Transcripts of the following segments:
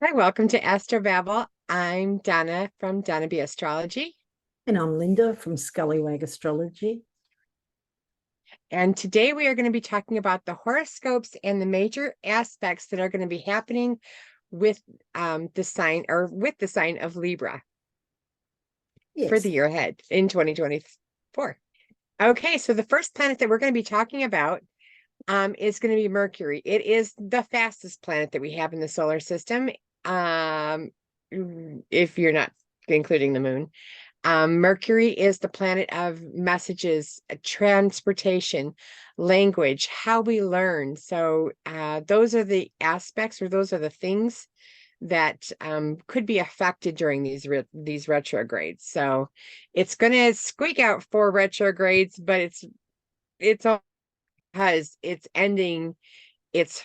Hi, welcome to Astro Babble. I'm Donna from Donna B Astrology, And I'm Linda from Scullywag Astrology. and today we are going to be talking about the horoscopes and the major aspects that are going to be happening with the sign of Libra for the Yes. year ahead in 2024. Okay, so the first planet that we're going to be talking about is going to be Mercury. It is the fastest planet that we have in the solar system. Um, if you're not including the moon. Mercury is the planet of messages, transportation, language, how we learn. So those are the aspects, or those are the things that could be affected during these retrogrades. So it's going to squeak out 4 retrogrades, but it's all because it's ending its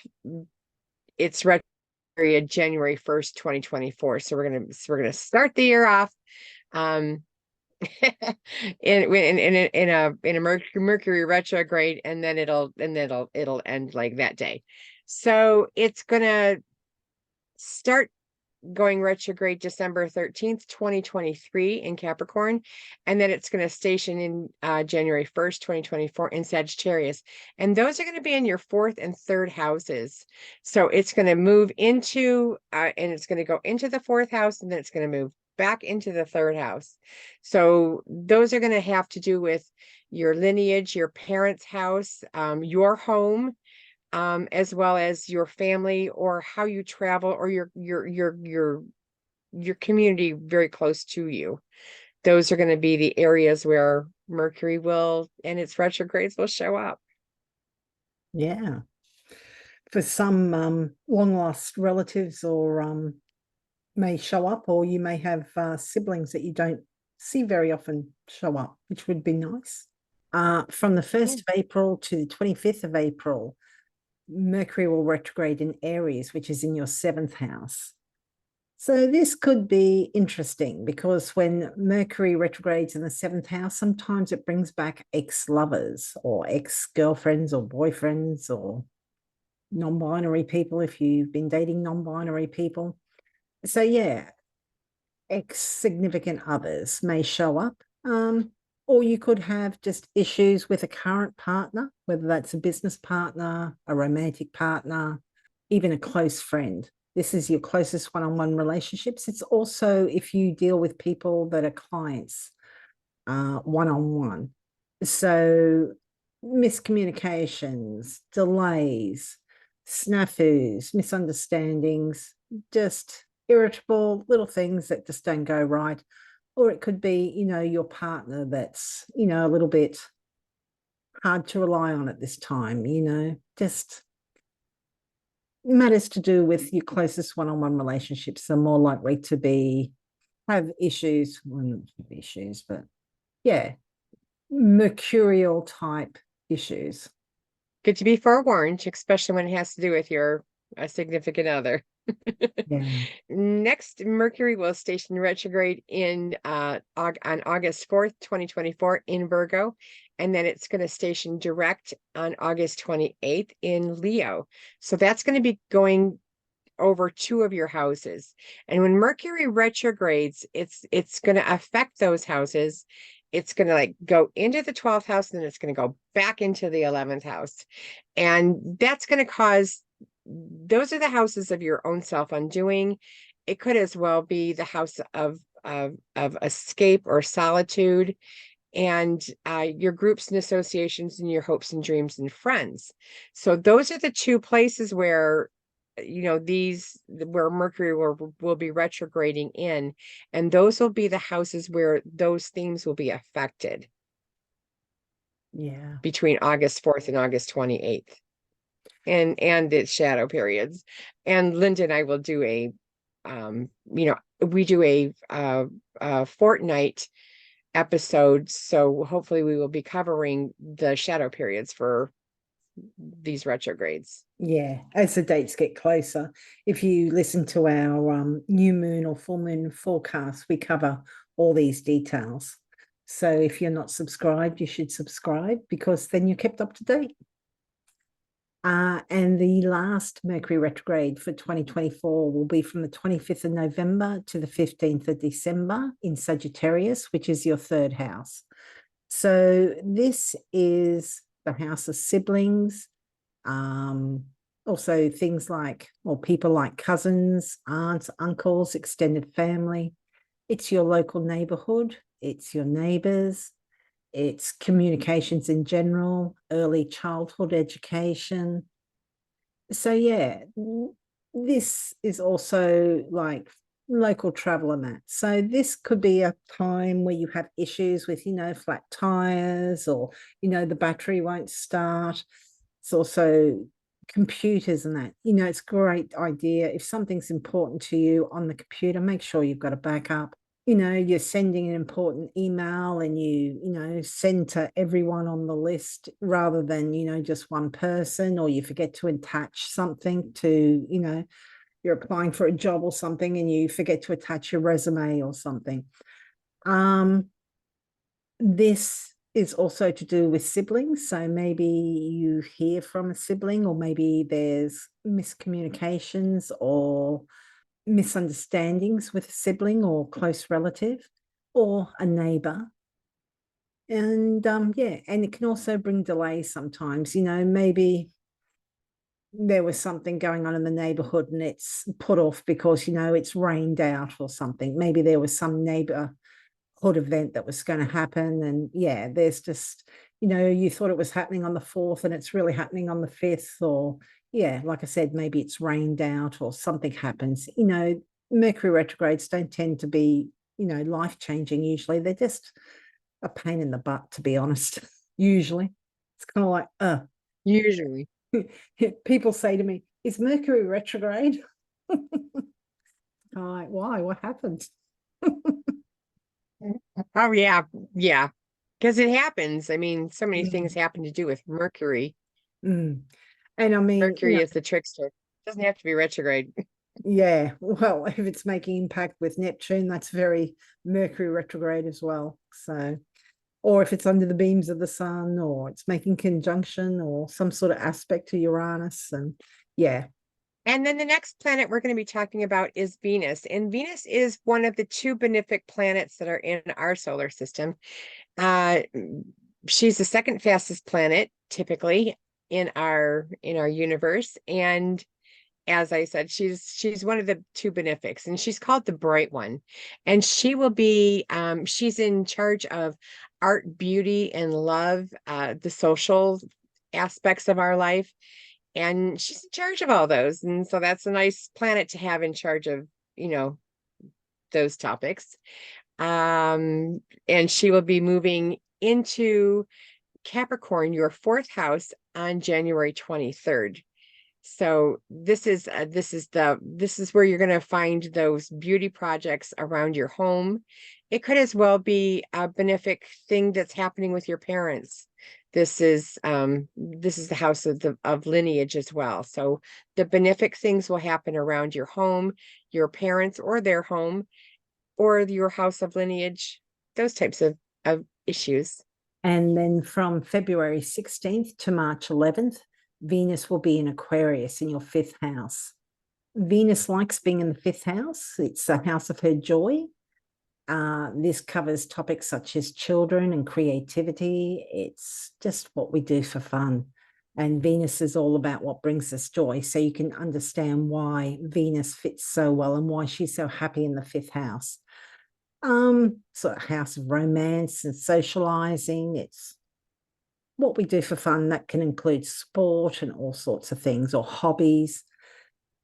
retro period January 1st, 2024. So we're gonna start the year off um in a Mercury retrograde, and then it'll end like that day. So it's gonna start going retrograde December 13th, 2023 in Capricorn, and then it's going to station in January 1st, 2024 in Sagittarius. And those are going to be in your fourth and third houses. So it's going to move into and it's going to go into the fourth house, and then it's going to move back into the third house. So those are going to have to do with your lineage, your parents' house, your home, as well as your family, or how you travel, or your community very close to you. Those are going to be the areas where Mercury will and its retrogrades will show up. Yeah. For some long lost relatives or may show up, or you may have siblings that you don't see very often show up, which would be nice. From the 1st of April to the 25th of April, Mercury will retrograde in Aries, which is in your 7th house. So this could be interesting because when Mercury retrogrades in the 7th house, sometimes it brings back ex-lovers or ex-girlfriends or boyfriends or non-binary people if you've been dating non-binary people. So yeah, ex-significant others may show up. Or you could have just issues with a current partner, whether that's a business partner, a romantic partner, even a close friend. This is your closest one-on-one relationships. It's also if you deal with people that are clients one-on-one. So miscommunications, delays, snafus, misunderstandings, just irritable little things that just don't go right. Or it could be, your partner that's, a little bit hard to rely on at this time, just matters to do with your closest one-on-one relationships are more likely to have issues, well, not issues, but yeah, mercurial type issues. Good to be forewarned, especially when it has to do with a significant other. Yeah. Next, Mercury will station retrograde on August 4th, 2024 in Virgo, and then it's going to station direct on August 28th in Leo. So that's going to be going over 2 of your houses. And when Mercury retrogrades, it's going to affect those houses. It's going to like go into the 12th house, and then it's going to go back into the 11th house. And that's going to cause, those are the houses of your own self undoing. It could as well be the house of escape or solitude, and your groups and associations, and your hopes and dreams and friends. So those are the 2 places where where Mercury will be retrograding in, and those will be the houses where those themes will be affected. Yeah. Between August 4th and August 28th, and its shadow periods. And Linda and I will do we do a fortnight episode, so hopefully we will be covering the shadow periods for these retrogrades. Yeah, as the dates get closer, if you listen to our new moon or full moon forecast, we cover all these details. So if you're not subscribed, you should subscribe because then you're kept up to date. And the last Mercury retrograde for 2024 will be from the 25th of November to the 15th of December in Sagittarius, which is your third house. So this is the house of siblings, also things like, or people like cousins, aunts, uncles, extended family. It's your local neighborhood, it's your neighbors, it's communications in general, early childhood education. So yeah, this is also like local travel and that. So this could be a time where you have issues with, flat tires, or, the battery won't start. It's also computers and that. It's a great idea. If something's important to you on the computer, make sure you've got a backup. You're sending an important email and you send to everyone on the list rather than, just one person, or you forget to attach something to, you're applying for a job or something and you forget to attach your resume or something. This is also to do with siblings. So maybe you hear from a sibling, or maybe there's miscommunications or misunderstandings with a sibling or close relative or a neighbor. And yeah, and it can also bring delays sometimes. Maybe there was something going on in the neighborhood and it's put off because it's rained out or something. Maybe there was some neighborhood event that was going to happen, and yeah, there's just, you thought it was happening on the 4th and it's really happening on the 5th, or yeah, like I said, maybe it's rained out or something happens. Mercury retrogrades don't tend to be, life-changing usually. They're just a pain in the butt, to be honest. Usually it's kind of like Usually. people say to me, is Mercury retrograde? I'm like, why, what happened? Oh yeah, yeah. Because it happens. I mean, so many things Mm, happen to do with Mercury. mm. And I mean, Mercury is the trickster. Doesn't have to be retrograde. yeah, well, if it's making impact with Neptune, that's very Mercury retrograde as well. So, or if it's under the beams of the sun, or it's making conjunction or some sort of aspect to Uranus. And yeah. And then the next planet we're going to be talking about is Venus. And Venus is one of the two benefic planets that are in our solar system. Uh, she's the second fastest planet typically in our universe. And as I said, she's one of the two benefics, and she's called the bright one. And she will be she's in charge of art, beauty, and love, the social aspects of our life. And she's in charge of all those. And so that's a nice planet to have in charge of, you know, those topics. And she will be moving into Capricorn, your fourth house, on January 23rd. So this is where you're going to find those beauty projects around your home. It could as well be a benefic thing that's happening with your parents. This is the house of lineage as well. So the benefic things will happen around your home, your parents or their home, or your house of lineage, those types of issues. And then from February 16th to March 11th, Venus will be in Aquarius in your 5th house. Venus likes being in the 5th house. It's the house of her joy. This covers topics such as children and creativity. It's just what we do for fun. And Venus is all about what brings us joy. So you can understand why Venus fits so well and why she's so happy in the 5th house. So a house of romance and socializing. It's what we do for fun. That can include sport and all sorts of things, or hobbies.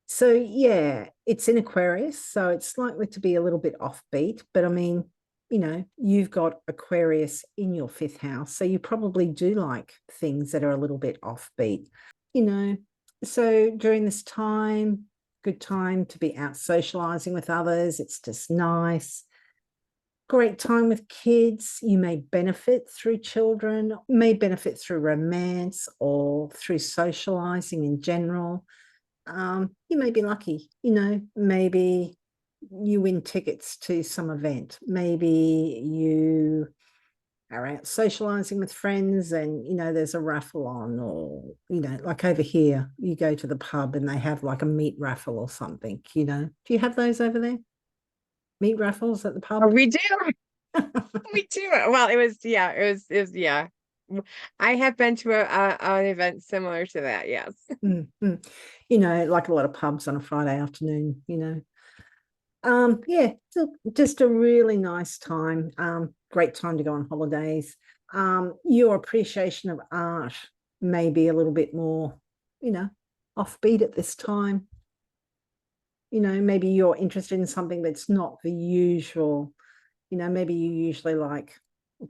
So yeah, it's in Aquarius, so it's likely to be a little bit offbeat, but I mean, you've got Aquarius in your 5th house, so you probably do like things that are a little bit offbeat, you know. So during this time, good time to be out socializing with others. It's just nice. Great time with kids. You may benefit through children, may benefit through romance or through socializing in general. You may be lucky, maybe you win tickets to some event. Maybe you are out socializing with friends and, there's a raffle on, or, like over here, you go to the pub and they have like a meat raffle or something, Do you have those over there? Meat raffles at the Oh, pub? we do. We do. Well, it was, yeah. I have been to an event similar to that. Yes. Like a lot of pubs on a Friday afternoon, yeah, just a really nice time. Great time to go on holidays. Your appreciation of art may be a little bit more, offbeat at this time. Maybe you're interested in something that's not the usual. Maybe you usually like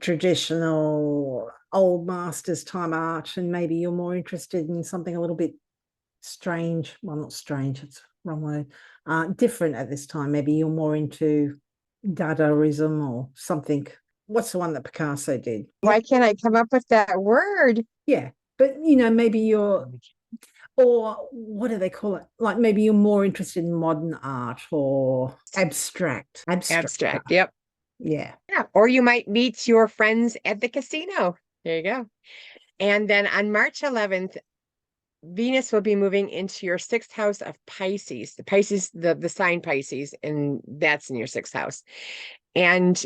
traditional old masters time art, and maybe you're more interested in something a little bit strange. Well, not strange, it's the wrong word. Different at this time. Maybe you're more into Dadaism or something. What's the one that Picasso did? Why can't I come up with that word? Yeah, but maybe you're, or what do they call it? Like maybe you're more interested in modern art or abstract. Abstract. Yep. Yeah. Yeah. Or you might meet your friends at the casino. There you go. And then on March 11th, Venus will be moving into your sixth house of Pisces. The Pisces, the sign Pisces, and that's in your sixth house. And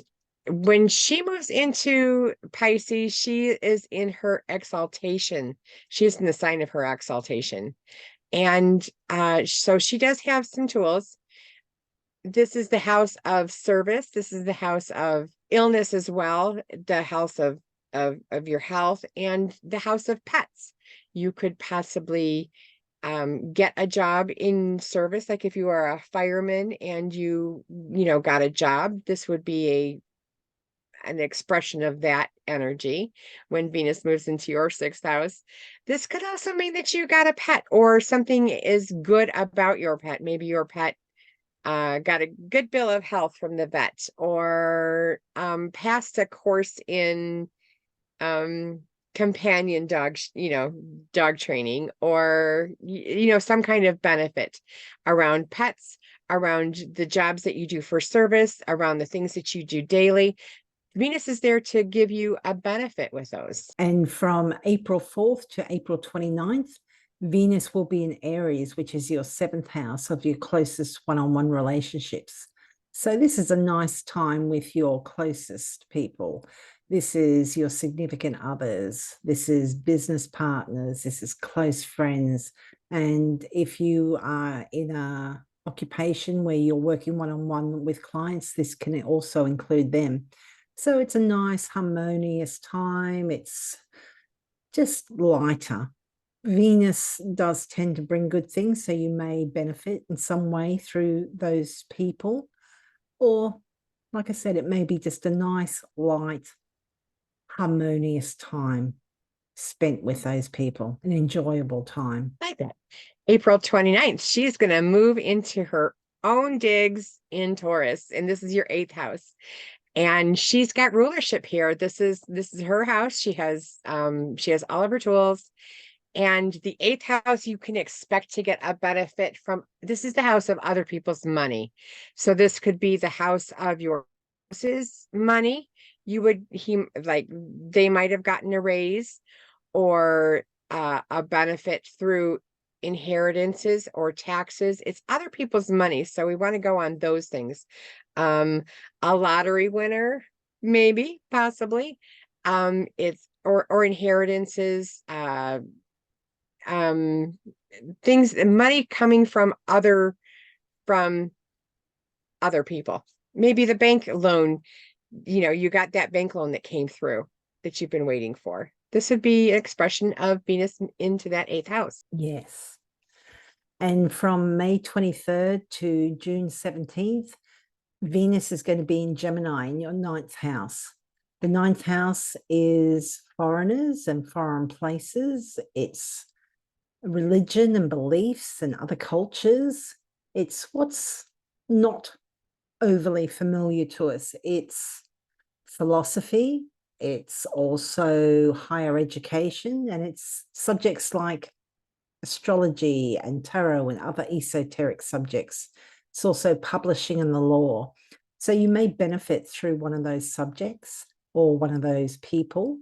when she moves into Pisces, she is in her exaltation. She is in the sign of her exaltation. And so she does have some tools. This is the house of service. This is the house of illness as well, the house of your health, and the house of pets. You could possibly get a job in service, like if you are a fireman and you got a job, this would be an expression of that energy when Venus moves into your sixth house. This could also mean that you got a pet or something is good about your pet. Maybe your pet got a good bill of health from the vet, or passed a course in companion dog, dog training, or some kind of benefit around pets, around the jobs that you do for service, around the things that you do daily. Venus is there to give you a benefit with those. And from April 4th to April 29th, Venus will be in Aries, which is your seventh house of your closest one-on-one relationships. So this is a nice time with your closest people. This is your significant others. This is business partners. This is close friends. And if you are in a occupation where you're working one-on-one with clients, this can also include them. So it's a nice, harmonious time. It's just lighter. Venus does tend to bring good things, so you may benefit in some way through those people. Or, like I said, it may be just a nice, light, harmonious time spent with those people, an enjoyable time. Like that. April 29th, she's going to move into her own digs in Taurus, and this is your eighth house. And she's got rulership here. This is her house. She has all of her tools. And the eighth house, you can expect to get a benefit from. This is the house of other people's money. So this could be the house of your house's money. They might have gotten a raise or a benefit through inheritances or taxes. It's other people's money. So we want to go on those things. A lottery winner, maybe, possibly. It's or inheritances, things, money coming from other people. Maybe the bank loan, you got that bank loan that came through that you've been waiting for. This would be an expression of Venus into that eighth house. Yes. And from May 23rd to June 17th, Venus is going to be in Gemini in your ninth house. The ninth house is foreigners and foreign places. It's religion and beliefs and other cultures. It's what's not overly familiar to us. It's philosophy. It's also higher education, and it's subjects like astrology and tarot and other esoteric subjects. It's also publishing and the law. So you may benefit through one of those subjects, or one of those people.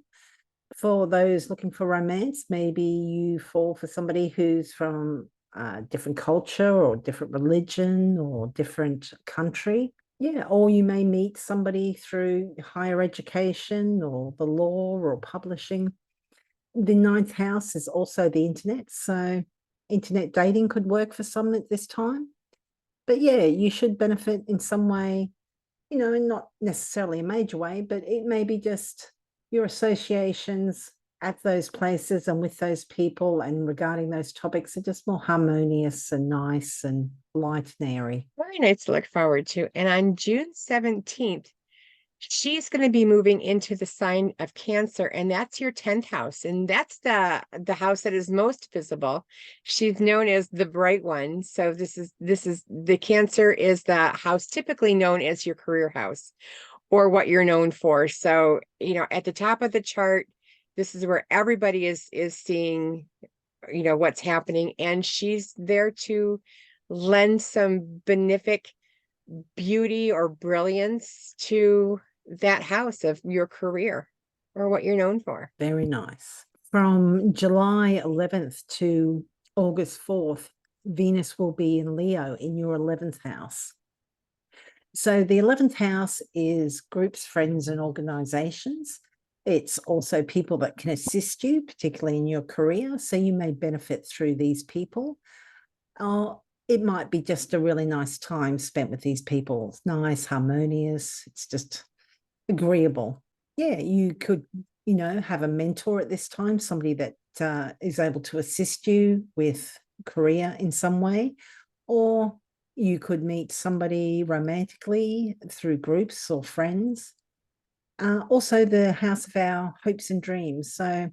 For those looking for romance, maybe you fall for somebody who's from a different culture or different religion or different country. Yeah, or you may meet somebody through higher education or the law or publishing. The ninth house is also the internet, so internet dating could work for some at this time. But yeah, you should benefit in some way, not necessarily a major way, but it may be just your associations at those places and with those people and regarding those topics are just more harmonious and nice and light and airy. Very nice to look forward to. And on June 17th, she's going to be moving into the sign of Cancer, and that's your 10th house, and that's the house that is most visible. She's known as the bright one. So this is the Cancer is the house typically known as your career house or what you're known for. So, at the top of the chart, this is where everybody is seeing, what's happening, and she's there to lend some benefic beauty or brilliance to that house of your career or what you're known for. Very nice. From July 11th to August 4th, Venus will be in Leo in your 11th house. So the 11th house is groups, friends, and organizations. It's also people that can assist you, particularly in your career. So you may benefit through these people. It might be just a really nice time spent with these people. It's nice, harmonious. It's just agreeable. Yeah, you could, have a mentor at this time, somebody that is able to assist you with career in some way, or you could meet somebody romantically through groups or friends. Also, the house of our hopes and dreams. So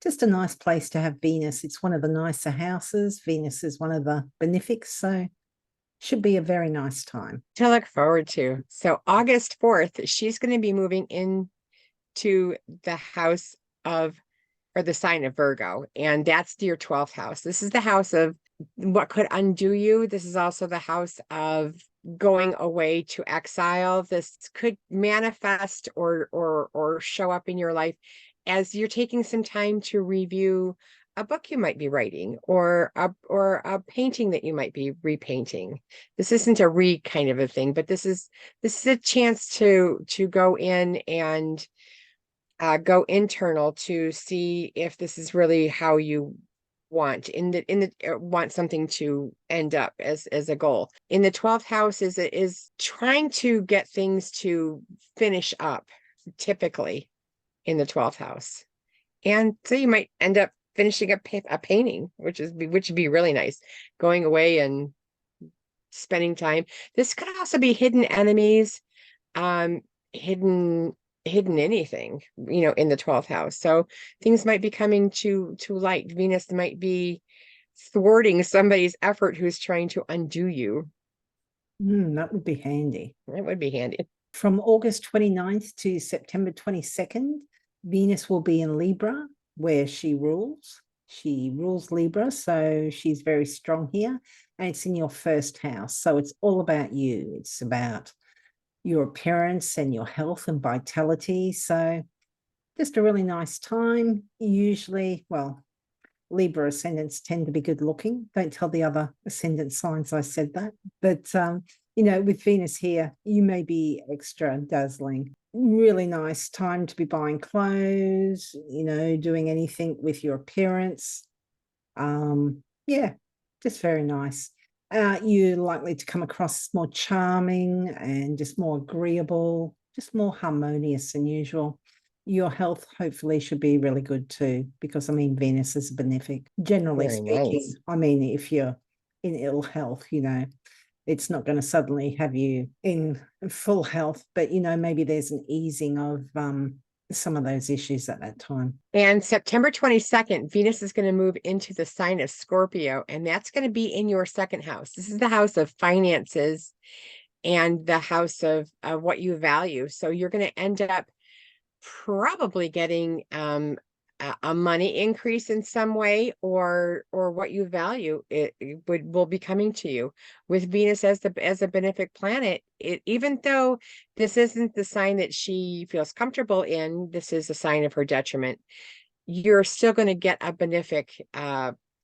just a nice place to have Venus. It's one of the nicer houses. Venus is one of the benefics. So should be a very nice time to look forward to. So August 4th, she's going to be moving into the house of, or the sign of Virgo, and that's your 12th house. This is the house of what could undo you. This is also the house of going away to exile. This could manifest or show up in your life as you're taking some time to review a book you might be writing or a painting that you might be repainting. This isn't a kind of a thing, but this is a chance to go in and go internal to see if this is really how you want want something to end up as a goal. In the 12th house is trying to get things to finish up, typically in the 12th house. And so you might end up finishing a painting, which would be really nice, going away and spending time. This could also be hidden enemies, hidden anything, in the 12th house. So things might be coming to light. Venus might be thwarting somebody's effort who's trying to undo you. That would be handy. That would be handy. From August 29th to September 22nd, Venus will be in Libra, where she rules. She rules Libra, so she's very strong here. And it's in your first house. So it's all about you. It's about your appearance and your health and vitality. So just a really nice time. Usually, well, Libra ascendants tend to be good looking. Don't tell the other ascendant signs I said that. But, with Venus here, you may be extra dazzling. Really nice time to be buying clothes, doing anything with your appearance. Yeah, just very nice. You're likely to come across more charming and just more agreeable, just more harmonious than usual. Your health hopefully should be really good too, because Venus is a benefic. Generally Very speaking, nice. If you're in ill health, it's not going to suddenly have you in full health, but maybe there's an easing of some of those issues at that time. And September 22nd, Venus is going to move into the sign of Scorpio, and that's going to be in your second house. This is the house of finances and the house of what you value. So you're going to end up probably getting a money increase in some way, or what you value, it will be coming to you. With Venus as a benefic planet, even though this isn't the sign that she feels comfortable in, this is a sign of her detriment. You're still going to get a benefic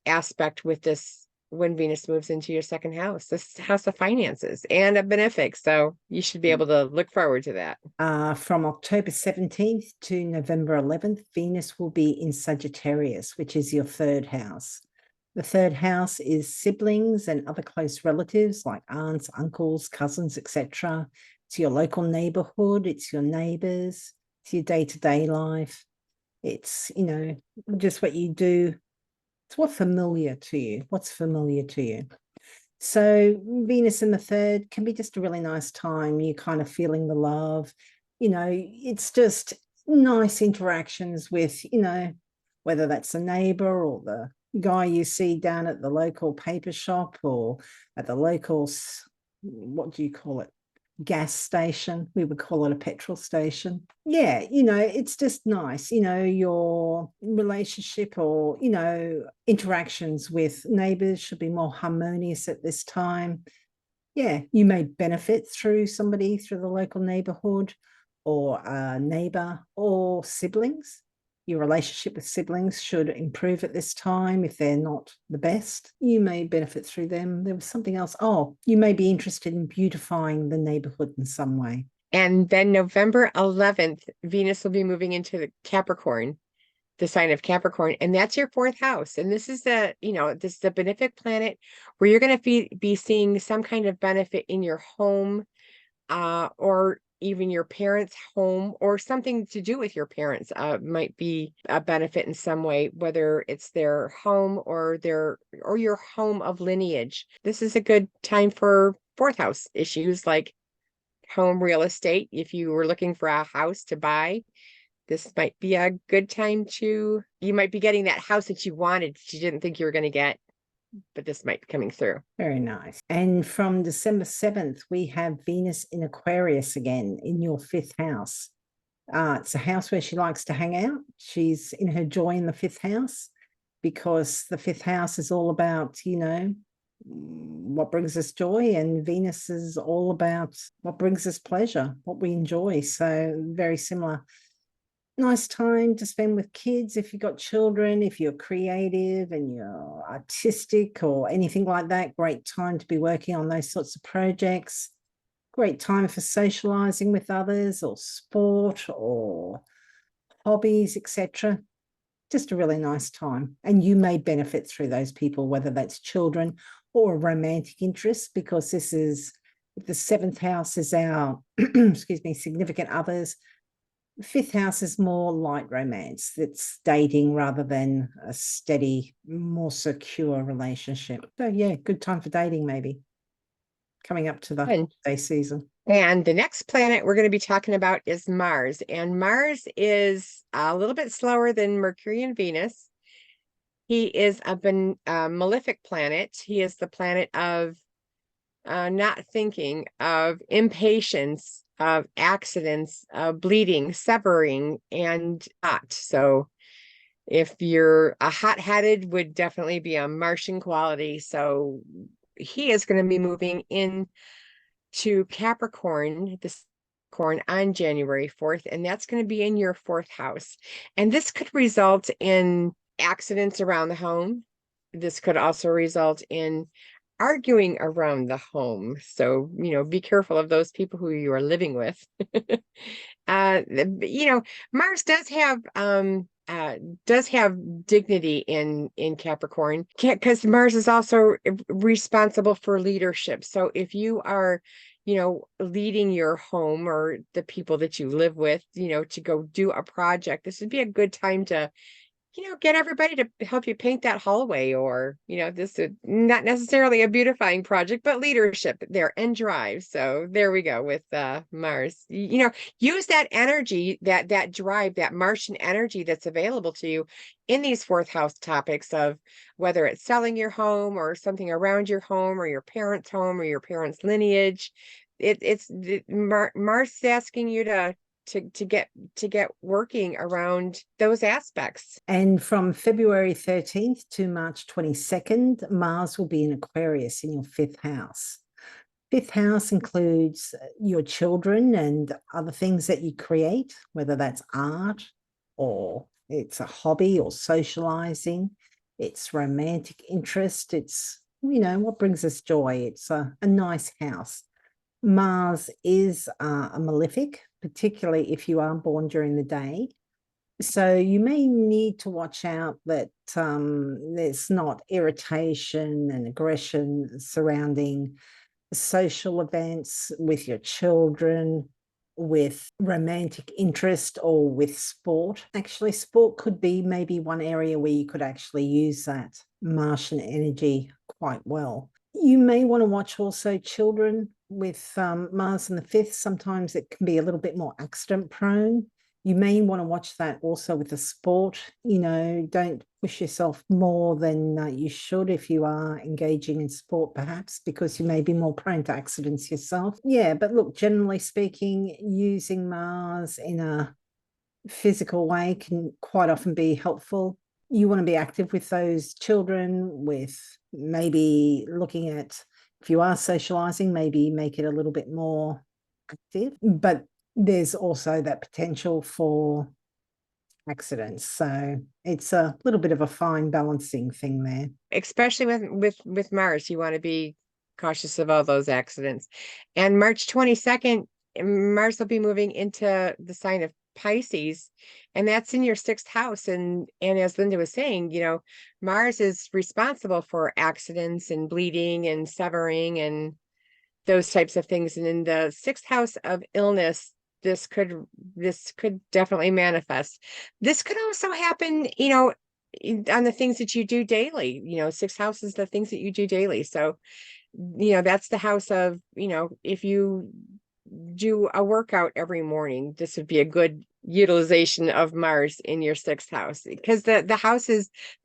aspect with this when Venus moves into your second house. This house of finances and a benefic. So you should be able to look forward to that. From October 17th to November 11th, Venus will be in Sagittarius, which is your third house. The third house is siblings and other close relatives like aunts, uncles, cousins, etc. It's your local neighborhood. It's your neighbors. It's your day-to-day life. It's, just what you do. It's what's familiar to you. What's familiar to you. So Venus in the third can be just a really nice time. You're kind of feeling the love. It's just nice interactions with, whether that's a neighbor or the guy you see down at the local paper shop or at the local, what do you call it? Gas station. We would call it a petrol station. Yeah, it's just nice, your relationship or, interactions with neighbors should be more harmonious at this time. Yeah, you may benefit through somebody through the local neighborhood or a neighbor or siblings. Your relationship with siblings should improve at this time. If they're not the best, you may benefit through them. There was something else. Oh, you may be interested in beautifying the neighborhood in some way. And then November 11th, Venus will be moving into the Capricorn, the sign of Capricorn, and that's your fourth house. And this is this is a benefic planet where you're going to be seeing some kind of benefit in your home, or even your parents' home, or something to do with your parents might be a benefit in some way, whether it's their home or your home of lineage. This is a good time for fourth house issues like home real estate. If you were looking for a house to buy, this might be a good time you might be getting that house that you wanted, that you didn't think you were going to get, but this might be coming through. Very nice. And from December 7th, we have Venus in Aquarius again in your fifth house. It's a house where she likes to hang out. She's in her joy in the fifth house because the fifth house is all about, what brings us joy, and Venus is all about what brings us pleasure, what we enjoy. So very similar. Nice time to spend with kids if you've got children, if you're creative and you're artistic or anything like that. Great time to be working on those sorts of projects. Great time for socializing with others or sport or hobbies, etc. Just a really nice time. And you may benefit through those people, whether that's children or a romantic interest, because this is, the seventh house is our, excuse me, significant others. Fifth house is more light romance. It's dating rather than a steady, more secure relationship. So yeah, good time for dating maybe. Coming up to the day season. And the next planet we're going to be talking about is Mars. And Mars is a little bit slower than Mercury and Venus. He is a malefic planet. He is the planet of not thinking, of impatience, of accidents, bleeding, severing, and hot. So if you're a hot-headed, would definitely be a Martian quality. So he is going to be moving in to Capricorn, this Capricorn, on January 4th, and that's going to be in your fourth house. And this could result in accidents around the home. This could also result in arguing around the home. So, be careful of those people who you are living with. Mars does have dignity in Capricorn, because Mars is also responsible for leadership. So if you are, leading your home or the people that you live with, to go do a project, this would be a good time to get everybody to help you paint that hallway, or, this is not necessarily a beautifying project, but leadership there and drive. So there we go with Mars. Use that energy, that drive, that Martian energy that's available to you in these fourth house topics of whether it's selling your home or something around your home or your parents' home or your parents' lineage. Mars is asking you to to get working around those aspects. And from February 13th to March 22nd, Mars will be in Aquarius in your fifth house. Fifth house includes your children and other things that you create, whether that's art or it's a hobby or socializing, it's romantic interest, it's, what brings us joy. It's a nice house. Mars is a malefic, particularly if you are born during the day. So you may need to watch out that there's not irritation and aggression surrounding social events with your children, with romantic interest, or with sport. Actually, sport could be maybe one area where you could actually use that Martian energy quite well. You may want to watch also children with Mars in the fifth. Sometimes it can be a little bit more accident prone. You may want to watch that also with the sport. Don't push yourself more than you should if you are engaging in sport, perhaps, because you may be more prone to accidents yourself. Yeah, but look, generally speaking, using Mars in a physical way can quite often be helpful. You want to be active with those children, with maybe looking at, if you are socializing, maybe make it a little bit more active. But there's also that potential for accidents. So it's a little bit of a fine balancing thing there. Especially with Mars, you want to be cautious of all those accidents. And March 22nd, Mars will be moving into the sign of Pisces, and that's in your sixth house. And as Linda was saying, Mars is responsible for accidents and bleeding and severing and those types of things. And in the sixth house of illness, this could definitely manifest. This could also happen, on the things that you do daily. Sixth house is the things that you do daily. So, that's the house of, if you do a workout every morning, this would be a good utilization of Mars in your sixth house, because the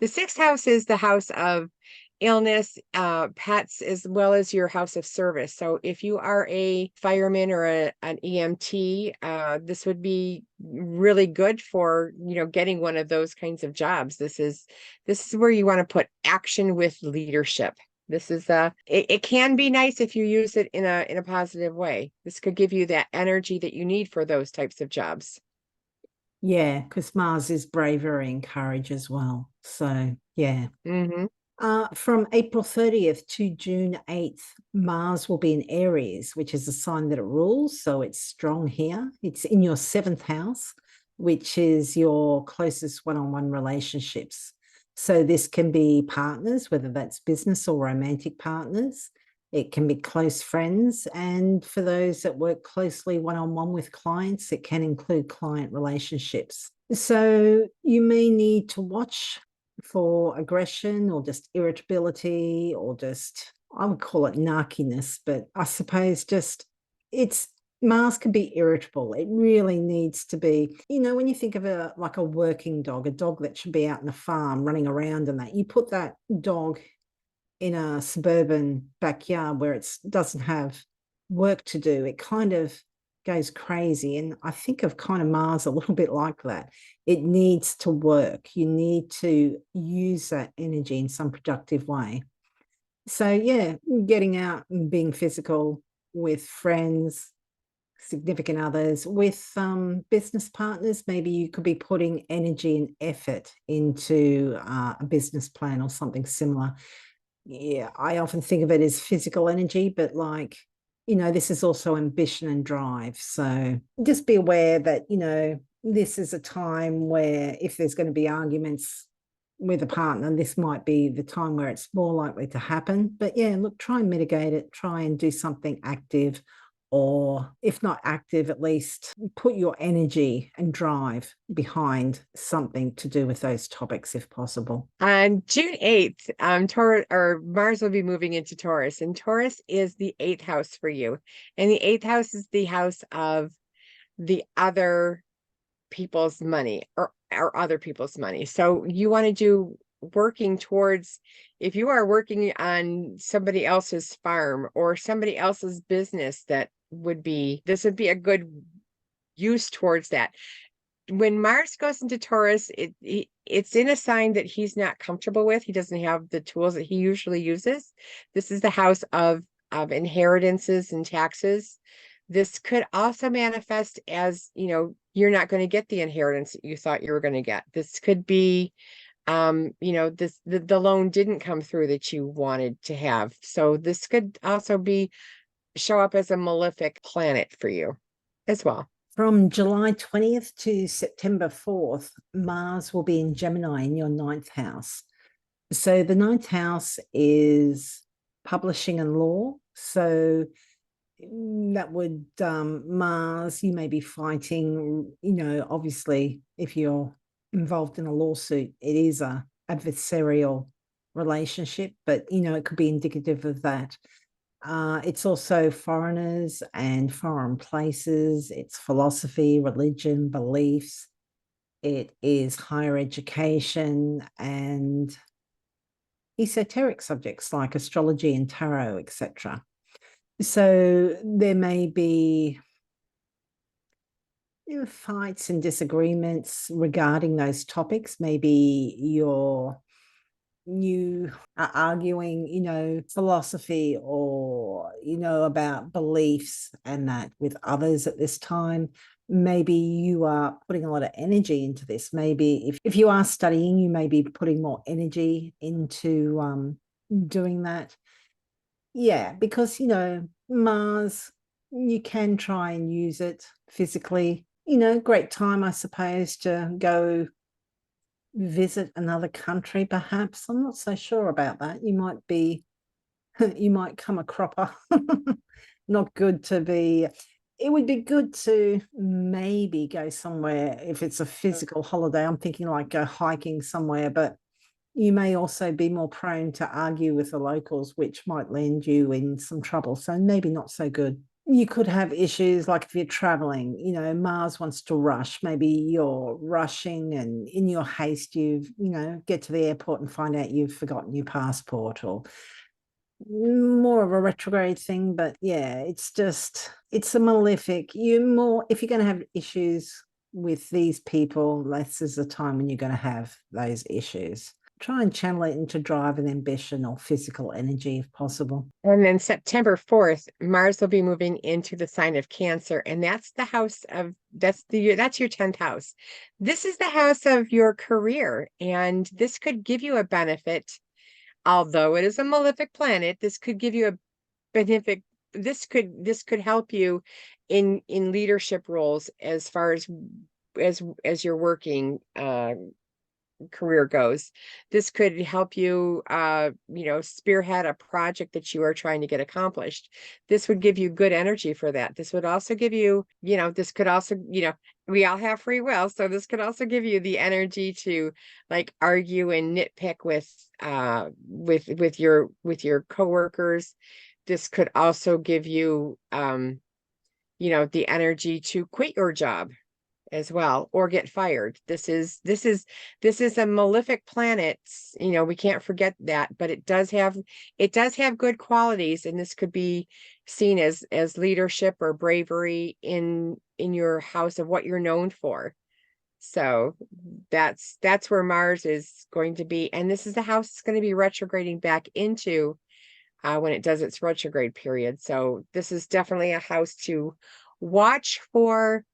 sixth house is the house of illness, pets, as well as your house of service. So if you are a fireman or an EMT, this would be really good for, getting one of those kinds of jobs. This is where you want to put action with leadership. This is it can be nice if you use it in a positive way. This could give you that energy that you need for those types of jobs. Yeah, because Mars is bravery and courage as well. So yeah. Mm-hmm. From April 30th to June 8th, Mars will be in Aries, which is a sign that it rules. So it's strong here. It's in your seventh house, which is your closest one-on-one relationships. So this can be partners, whether that's business or romantic partners. It can be close friends. And for those that work closely one-on-one with clients, it can include client relationships. So you may need to watch for aggression or just irritability, or just, I would call it narkiness, but I suppose Mars can be irritable. It really needs to be, when you think of a working dog, a dog that should be out in the farm running around and that, you put that dog in a suburban backyard where it doesn't have work to do, it kind of goes crazy. And I think of kind of Mars a little bit like that. It needs to work. You need to use that energy in some productive way. So yeah, getting out and being physical with friends, significant others, with business partners. Maybe you could be putting energy and effort into a business plan or something similar. Yeah, I often think of it as physical energy, but this is also ambition and drive. So just be aware that, this is a time where if there's going to be arguments with a partner, this might be the time where it's more likely to happen. But yeah, look, try and mitigate it, try and do something active, or if not active, at least put your energy and drive behind something to do with those topics if possible. On June 8th, Mars will be moving into Taurus, and Taurus is the eighth house for you. And the eighth house is the house of the other people's money or other people's money. So you want to do working towards, if you are working on somebody else's farm or somebody else's business, this would be a good use towards that. When Mars goes into Taurus, it's in a sign that he's not comfortable with. He doesn't have the tools that he usually uses. This is the house of inheritances and taxes. This could also manifest as, you're not going to get the inheritance that you thought you were going to get. This could be, the loan didn't come through that you wanted to have. So this could also show up as a malefic planet for you as well. From July 20th to September 4th, Mars will be in Gemini in your 9th house. So the 9th house is publishing and law. So that would, Mars, you may be fighting, obviously, if you're involved in a lawsuit, it is a adversarial relationship, but, it could be indicative of that. It's also foreigners and foreign places. It's philosophy, religion, beliefs. It is higher education and esoteric subjects like astrology and tarot, etc. So there may be fights and disagreements regarding those topics. Maybe you are arguing, philosophy or, about beliefs and that with others at this time. Maybe you are putting a lot of energy into this. Maybe if you are studying, you may be putting more energy into doing that. Yeah, because, Mars, you can try and use it physically. Great time, I suppose, to go visit another country, perhaps. I'm not so sure about that. You might come a cropper. Not good to be. It would be good to maybe go somewhere if it's a physical holiday. I'm thinking like go hiking somewhere, but you may also be more prone to argue with the locals, which might land you in some trouble. So maybe not so good. You could have issues like if you're traveling, Mars wants to rush. Maybe you're rushing and in your haste, get to the airport and find out you've forgotten your passport, or more of a retrograde thing. But yeah, it's a malefic. If you're going to have issues with these people, this is the time when you're going to have those issues. Try and channel it into drive and ambition or physical energy if possible. And then September 4th, Mars will be moving into the sign of Cancer, and that's the house of that's your 10th house. This is the house of your career, and this could give you a benefit. Although it is a malefic planet, this could give you a benefit. This could help you in leadership roles as far as your working career goes. This could help you spearhead a project that you are trying to get accomplished. This would give you good energy for that. This would also give you, this could also, we all have free will, so this could also give you the energy to like argue and nitpick with your coworkers. This could also give you the energy to quit your job as well, or get fired. This is a malefic planet. We can't forget that, but it does have good qualities, and this could be seen as leadership or bravery in your house of what you're known for. So that's where Mars is going to be, and this is the house that's going to be retrograding back into when it does its retrograde period. So this is definitely a house to watch for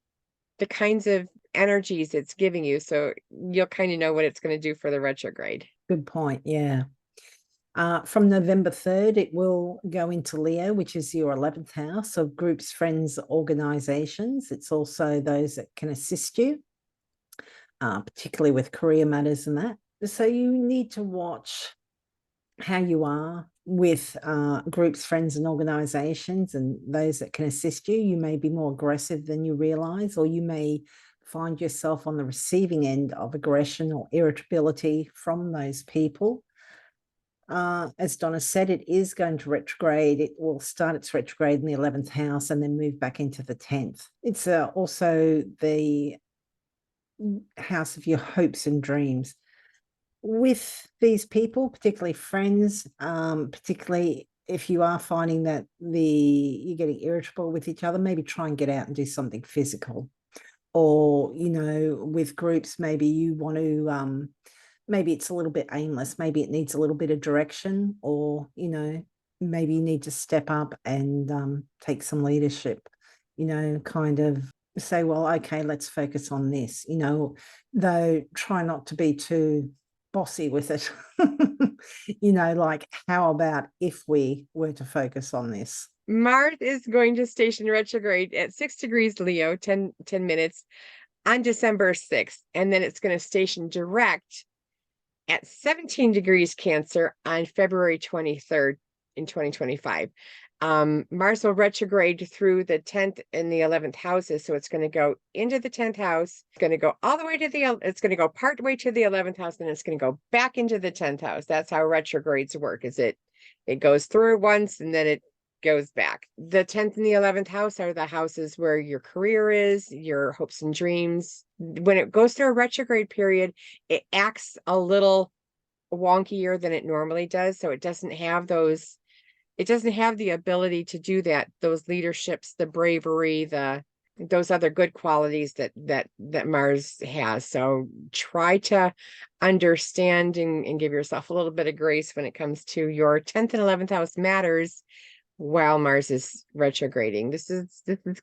the kinds of energies it's giving you, so you'll kind of know what it's going to do for the retrograde. Good point. Yeah. From November 3rd, it will go into Leo, which is your 11th house of groups, friends, organizations. It's also those that can assist you, particularly with career matters and that. So you need to watch how you are with groups, friends, and organizations, and those that can assist you. You may be more aggressive than you realize, or you may find yourself on the receiving end of aggression or irritability from those people. As Donna said, it is going to retrograde. It will start its retrograde in the 11th house and then move back into the 10th. It's also the house of your hopes and dreams. With these people, particularly friends, particularly if you are finding that you're getting irritable with each other, maybe try and get out and do something physical. or, you know, with groups, maybe you want to, maybe it's a little bit aimless, maybe it needs a little bit of direction, or, you know, maybe you need to step up and take some leadership, you know, kind of say, well, okay, let's focus on this, you know, though try not to be too bossy with it. You know, like, how about if we were to focus on this? Mars is going to station retrograde at 6 degrees Leo, 10 minutes on December 6th. And then it's going to station direct at 17 degrees Cancer on February 23rd in 2025. Mars will retrograde through the 10th and the 11th houses. So it's going to go into the 10th house. It's going to go all the way to it's going to go part way to the 11th house, and it's going to go back into the 10th house. That's how retrogrades work, is it goes through once and then it goes back. The 10th and the 11th house are the houses where your career is, your hopes and dreams. When it goes through a retrograde period, it acts a little wonkier than it normally does. So it doesn't have the ability to do that, those leaderships, the bravery, those other good qualities that Mars has. So try to understand and give yourself a little bit of grace when it comes to your 10th and 11th house matters while Mars is retrograding. This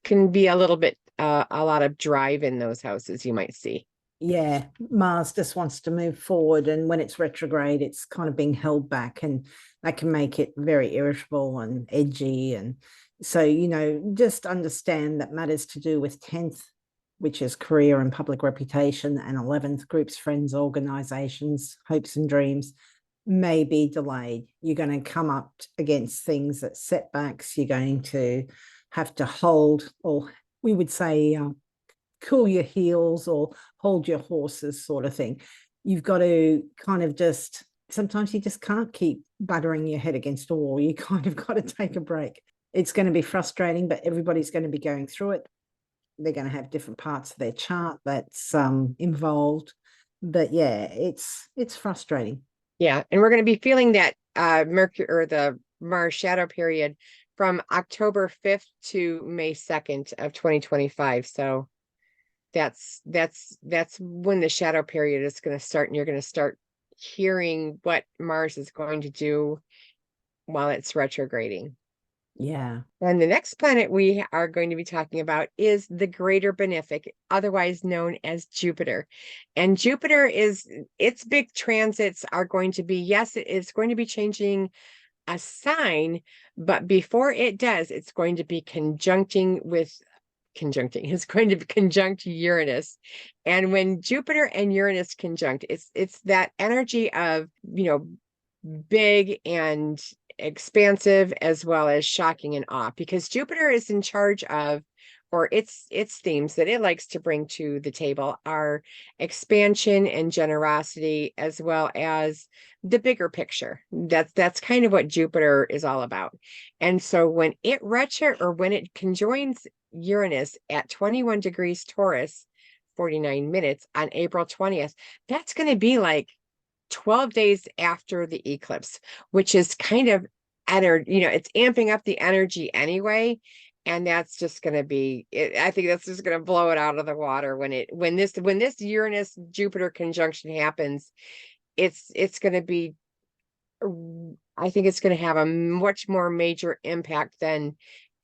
can be a little bit a lot of drive in those houses you might see. Yeah, Mars just wants to move forward, and when it's retrograde, it's kind of being held back, and that can make it very irritable and edgy. And so, you know, just understand that matters to do with 10th, which is career and public reputation, and 11th, groups, friends, organizations, hopes and dreams, may be delayed. You're going to come up against things that setbacks. You're going to have to hold, or we would say, cool your heels or hold your horses, sort of thing. You've got to kind of just, sometimes you just can't keep buttering your head against a wall. You kind of got to take a break. It's going to be frustrating, but everybody's going to be going through it. They're going to have different parts of their chart that's involved. But yeah, it's frustrating. Yeah, and we're going to be feeling that Mercury, or the Mars shadow period, from October 5th to May 2nd of 2025. So that's when the shadow period is going to start, and you're going to start hearing what Mars is going to do while it's retrograding. Yeah. And the next planet we are going to be talking about is the greater benefic, otherwise known as Jupiter. And Jupiter its big transits are going to be, yes, it's going to be changing a sign, but before it does, it's going to be it's going to be conjunct Uranus. And when Jupiter and Uranus conjunct, it's that energy of, you know, big and expansive, as well as shocking and awe, because Jupiter is in charge of, or its themes that it likes to bring to the table are expansion and generosity, as well as the bigger picture. That's kind of what Jupiter is all about. And so when it conjoins Uranus at 21 degrees Taurus, 49 minutes on April 20th, that's going to be like 12 days after the eclipse, which is kind of it's amping up the energy anyway. And that's just going to be I think that's just going to blow it out of the water when this Uranus Jupiter conjunction happens. It's going to be, I think it's going to have a much more major impact than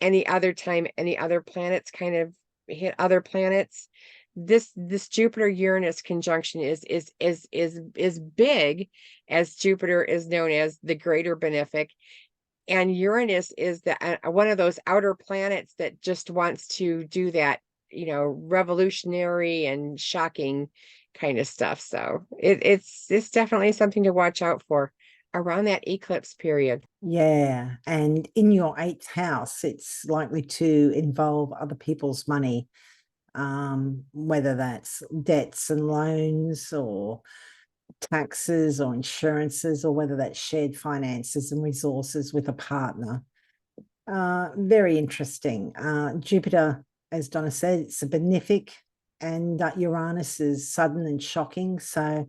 any other time any other planets kind of hit other planets. This Jupiter Uranus conjunction is big, as Jupiter is known as the greater benefic, and Uranus is one of those outer planets that just wants to do that, you know, revolutionary and shocking kind of stuff. So it's definitely something to watch out for around that eclipse period. Yeah. And in your 8th house, it's likely to involve other people's money, whether that's debts and loans, or taxes, or insurances, or whether that's shared finances and resources with a partner. Very interesting. Jupiter, as Donna said, it's a benefic, and Uranus is sudden and shocking. So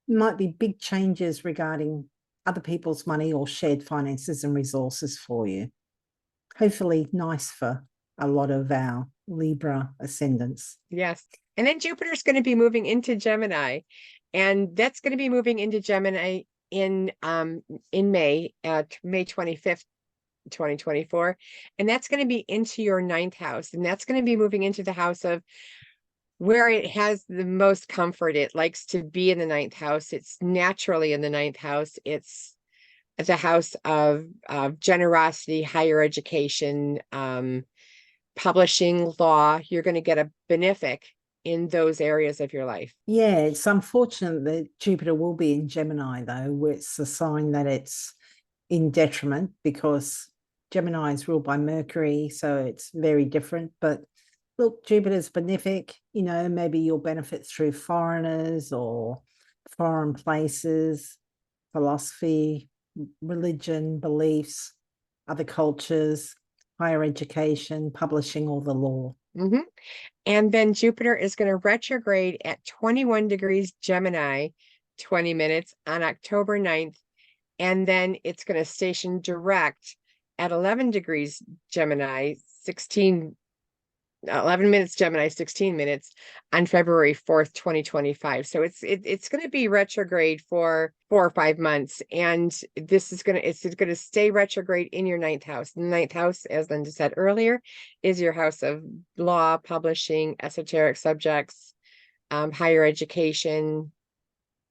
might be big changes regarding other people's money or shared finances and resources for you. Hopefully nice for a lot of our Libra ascendants. Yes. And then Jupiter's going to be moving into Gemini, and that's going to be moving into Gemini in May, at May 25th, 2024. And that's going to be into your ninth house. And that's going to be moving into the house of where it has the most comfort. It likes to be in the ninth house. It's naturally in the ninth house. It's the house of generosity, higher education, publishing, law. You're going to get a benefic in those areas of your life. Yeah, it's unfortunate that Jupiter will be in Gemini, though, where it's a sign that it's in detriment, because Gemini is ruled by Mercury, so it's very different. But look, Jupiter's benefic, maybe you'll benefit through foreigners or foreign places, philosophy, religion, beliefs, other cultures, higher education, publishing, or the law. Mm-hmm. And then Jupiter is going to retrograde at 21 degrees Gemini, 20 minutes on October 9th. And then it's going to station direct at 11 degrees Gemini, 11 minutes Gemini, 16 minutes on February 4th, 2025. So it's going to be retrograde for 4 or 5 months. And it's going to stay retrograde in your ninth house. The ninth house, as Linda said earlier, is your house of law, publishing, esoteric subjects, higher education,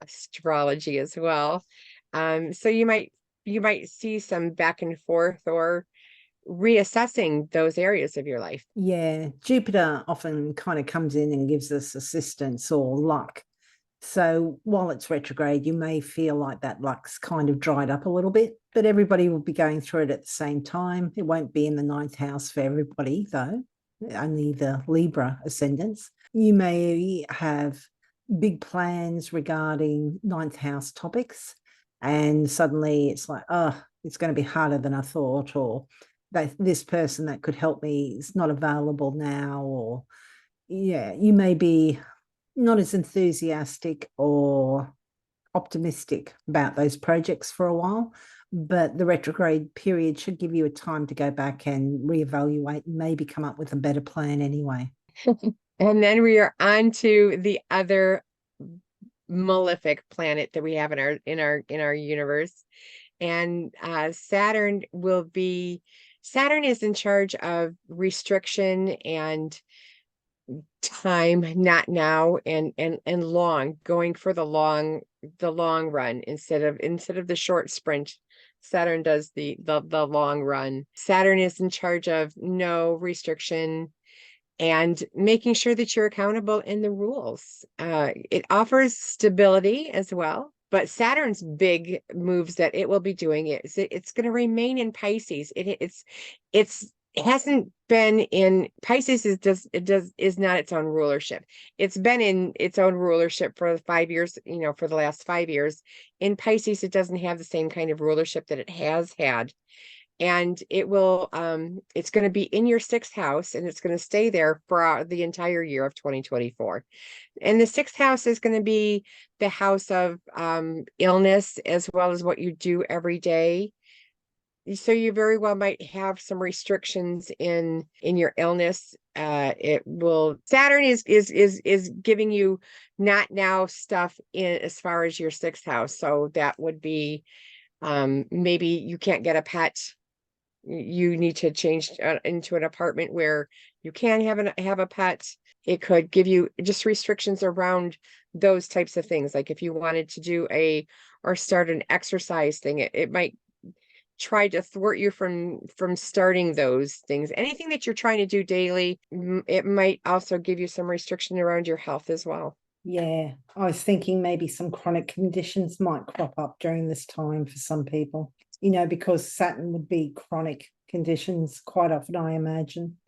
astrology as well. So you might see some back and forth or reassessing those areas of your life. Yeah, Jupiter often kind of comes in and gives us assistance or luck. So while it's retrograde, you may feel like that luck's kind of dried up a little bit, but everybody will be going through it at the same time. It won't be in the ninth house for everybody, though, only the Libra ascendants. You may have big plans regarding ninth house topics, and suddenly it's like, oh, it's going to be harder than I thought, or this person that could help me is not available now, or you may be not as enthusiastic or optimistic about those projects for a while, but the retrograde period should give you a time to go back and reevaluate and maybe come up with a better plan anyway. And then we are on to the other malefic planet that we have in our universe. And Saturn is in charge of restriction and time, not now, and going for the long run instead of the short sprint. Saturn does the long run. Saturn is in charge of no restriction and making sure that you're accountable in the rules. It offers stability as well. But Saturn's big moves that it will be doing it's going to remain in Pisces. It hasn't been in Pisces is not its own rulership. It's been in its own rulership for 5 years, for the last 5 years. In Pisces, it doesn't have the same kind of rulership that it has had. And it's going to be in your sixth house, and it's going to stay there for the entire year of 2024. And the sixth house is going to be the house of illness, as well as what you do every day. So you very well might have some restrictions in your illness. Saturn is giving you not now stuff in as far as your sixth house. So that would be maybe you can't get a pet. You need to change into an apartment where you can have a pet. It could give you just restrictions around those types of things. Like if you wanted to do or start an exercise thing, it might try to thwart you from starting those things. Anything that you're trying to do daily, it might also give you some restriction around your health as well. Yeah, I was thinking maybe some chronic conditions might crop up during this time for some people, because Saturn would be chronic conditions quite often, I imagine.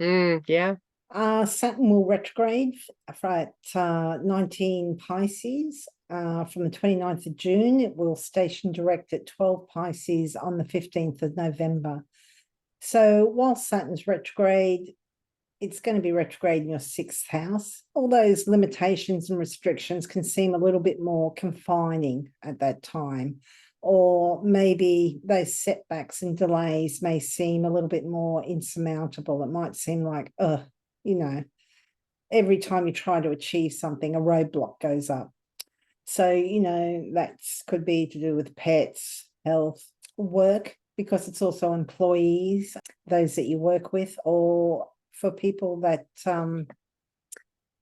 Yeah. Saturn will retrograde at 19 Pisces from the 29th of June. It will station direct at 12 Pisces on the 15th of November. So while Saturn's retrograde, it's going to be retrograde in your sixth house. All those limitations and restrictions can seem a little bit more confining at that time. Or maybe those setbacks and delays may seem a little bit more insurmountable. It might seem like, every time you try to achieve something, a roadblock goes up. So, that could be to do with pets, health, work, because it's also employees, those that you work with, or for people that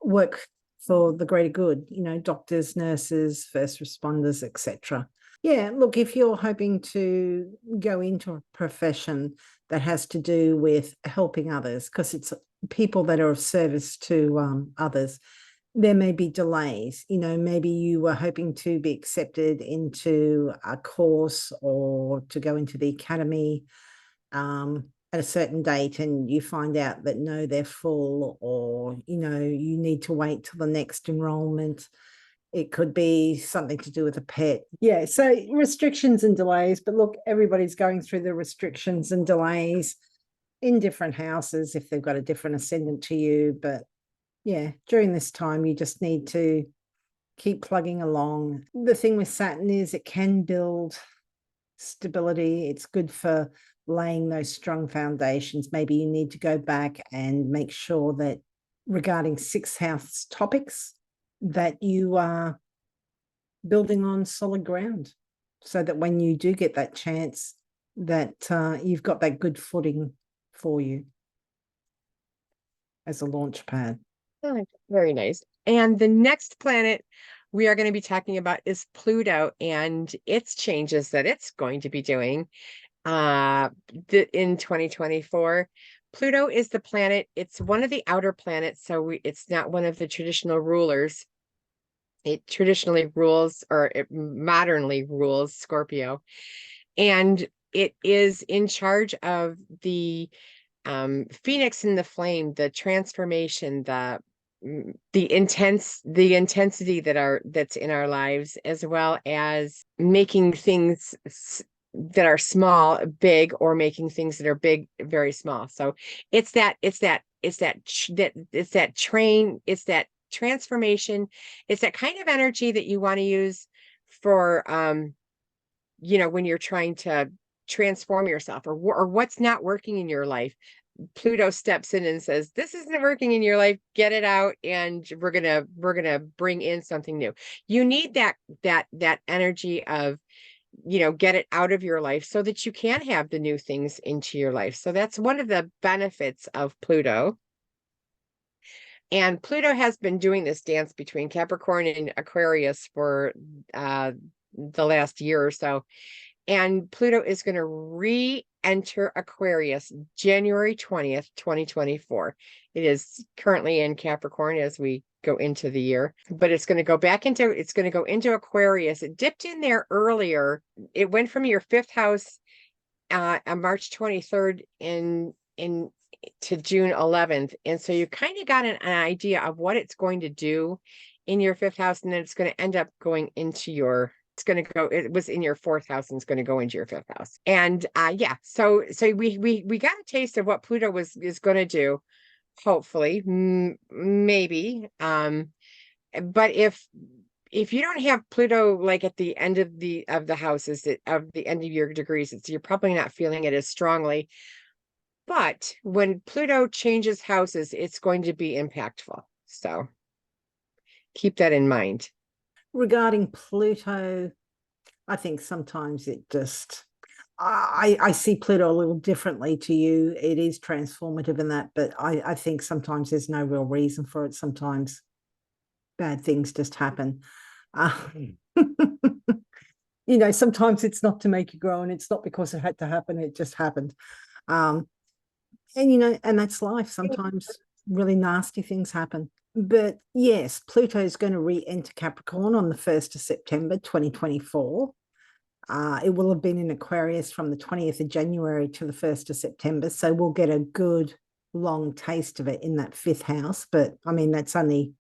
work for the greater good, doctors, nurses, first responders, etc. Yeah, look, if you're hoping to go into a profession that has to do with helping others, because it's people that are of service to others, there may be delays. Maybe you were hoping to be accepted into a course or to go into the academy at a certain date, and you find out that no, they're full, or you need to wait till the next enrollment. It could be something to do with a pet. Yeah, so restrictions and delays. But look, everybody's going through the restrictions and delays in different houses if they've got a different ascendant to you. But yeah, during this time, you just need to keep plugging along. The thing with Saturn is it can build stability. It's good for laying those strong foundations. Maybe you need to go back and make sure that regarding sixth house topics, that you are building on solid ground, so that when you do get that chance, that you've got that good footing for you as a launch pad. Oh, very nice. And the next planet we are going to be talking about is Pluto and its changes that it's going to be doing in 2024. Pluto is the planet. It's one of the outer planets, so it's not one of the traditional rulers. It traditionally rules, or it modernly rules, Scorpio. And it is in charge of the Phoenix in the flame, the transformation, the intensity that's in our lives, as well as making things that are small big, or making things that are big very small. So it's that transformation. It's that kind of energy that you want to use for when you're trying to transform yourself, or what's not working in your life. Pluto steps in and says, this isn't working in your life, get it out, and we're gonna bring in something new. You need that energy of, get it out of your life so that you can have the new things into your life. So that's one of the benefits of Pluto. And Pluto has been doing this dance between Capricorn and Aquarius for the last year or so. And Pluto is going to re-enter Aquarius January 20th, 2024. It is currently in Capricorn as we go into the year, but it's going to go into Aquarius. It dipped in there earlier. It went from your fifth house on March 23rd to June 11th. And so you kind of got an idea of what it's going to do in your fifth house, and then it's going to end up going into it was in your fourth house, and it's going to go into your fifth house. And so we got a taste of what Pluto is going to do, hopefully, maybe. But if you don't have Pluto like at the end of the houses, of the end of your degrees, you're probably not feeling it as strongly. But when Pluto changes houses, it's going to be impactful. So keep that in mind. Regarding Pluto, I think sometimes it just, I see Pluto a little differently to you. It is transformative in that, but I think sometimes there's no real reason for it. Sometimes bad things just happen. Sometimes it's not to make you grow, and it's not because it had to happen. It just happened. And that's life. Sometimes really nasty things happen. But yes, Pluto is going to re-enter Capricorn on the 1st of September, 2024. It will have been in Aquarius from the 20th of January to the 1st of September. So we'll get a good long taste of it in that fifth house. But I mean, that's only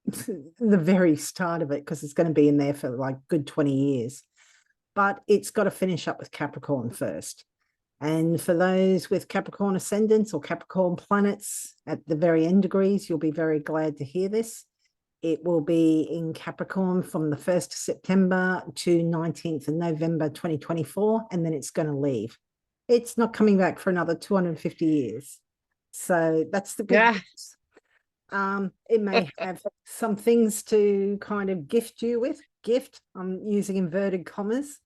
the very start of it, because it's going to be in there for like good 20 years. But it's got to finish up with Capricorn first. And for those with Capricorn ascendants or Capricorn planets at the very end degrees, you'll be very glad to hear this. It will be in Capricorn from the 1st of September to 19th of November 2024, and then it's going to leave. It's not coming back for another 250 years. So that's the good news. It may have some things to kind of gift you with. Gift, I'm using inverted commas,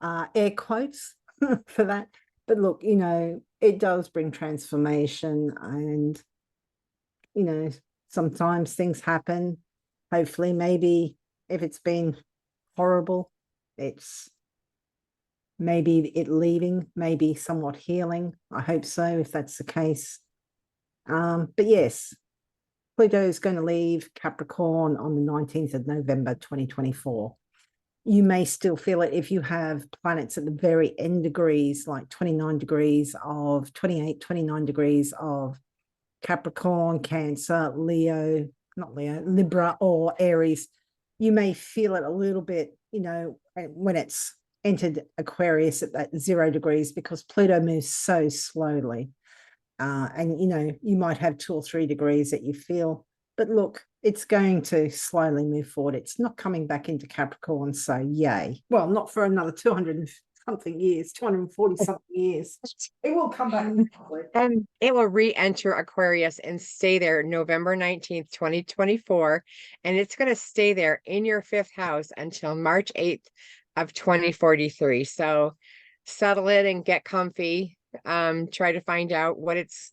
air quotes for that. But look, it does bring transformation, and, sometimes things happen. Hopefully, maybe if it's been horrible, it's maybe it leaving, maybe somewhat healing. I hope so, if that's the case. But yes, Pluto is going to leave Capricorn on the 19th of November, 2024. You may still feel it if you have planets at the very end degrees, like 29 degrees of 28, 29 degrees of Capricorn, Cancer, Leo, not Leo, Libra or Aries. You may feel it a little bit, when it's entered Aquarius at that 0 degrees, because Pluto moves so slowly. And you might have 2 or 3 degrees that you feel, but look, it's going to slowly move forward. It's not coming back into Capricorn, so yay. Well, not for another 200 and something years, 240 something years. It will come back. And it will re-enter Aquarius and stay there November 19th, 2024. And it's going to stay there in your 5th house until March 8th of 2043. So settle it and get comfy. Try to find out what it's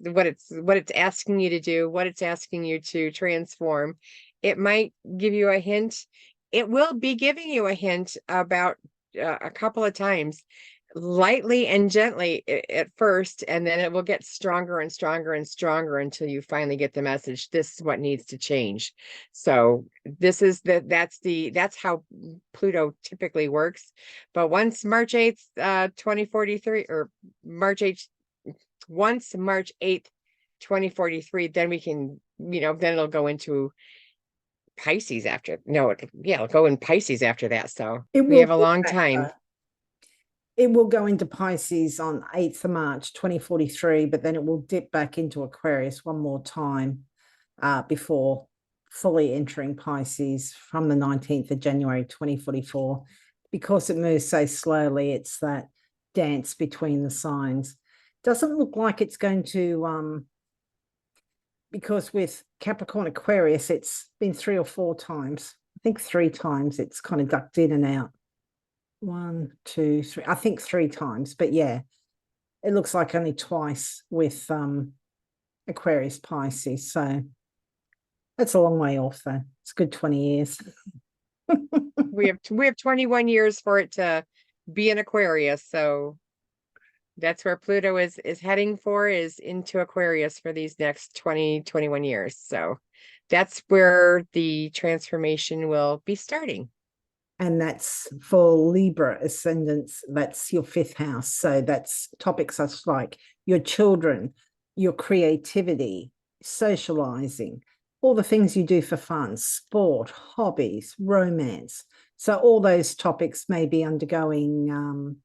asking you to do, what it's asking you to transform. It might give you a hint. It will be giving you a hint about a couple of times, lightly and gently at first, and then it will get stronger and stronger and stronger until you finally get the message. This is what needs to change. So this is that's how Pluto typically works. But once March 8th, 2043, or March 8th, once March 8th, 2043, then we can, then it'll go into Pisces it'll go in Pisces after that. So we have a long time. It will go into Pisces on 8th of March 2043, but then it will dip back into Aquarius one more time before fully entering Pisces from the 19th of January 2044. Because it moves so slowly, it's that dance between the signs. Doesn't look like it's going to, because with Capricorn Aquarius, it's been 3 or 4 times. I think 3 times it's kind of ducked in and out. 1, 2, 3, I think 3 times, but yeah, it looks like only twice with Aquarius Pisces. So that's a long way off, though. It's a good 20 years. we have 21 years for it to be in Aquarius, so that's where Pluto is heading for, is into Aquarius for these next 21 years. So that's where the transformation will be starting. And that's for Libra ascendants. That's your 5th house. So that's topics such like your children, your creativity, socializing, all the things you do for fun, sport, hobbies, romance. So all those topics may be undergoing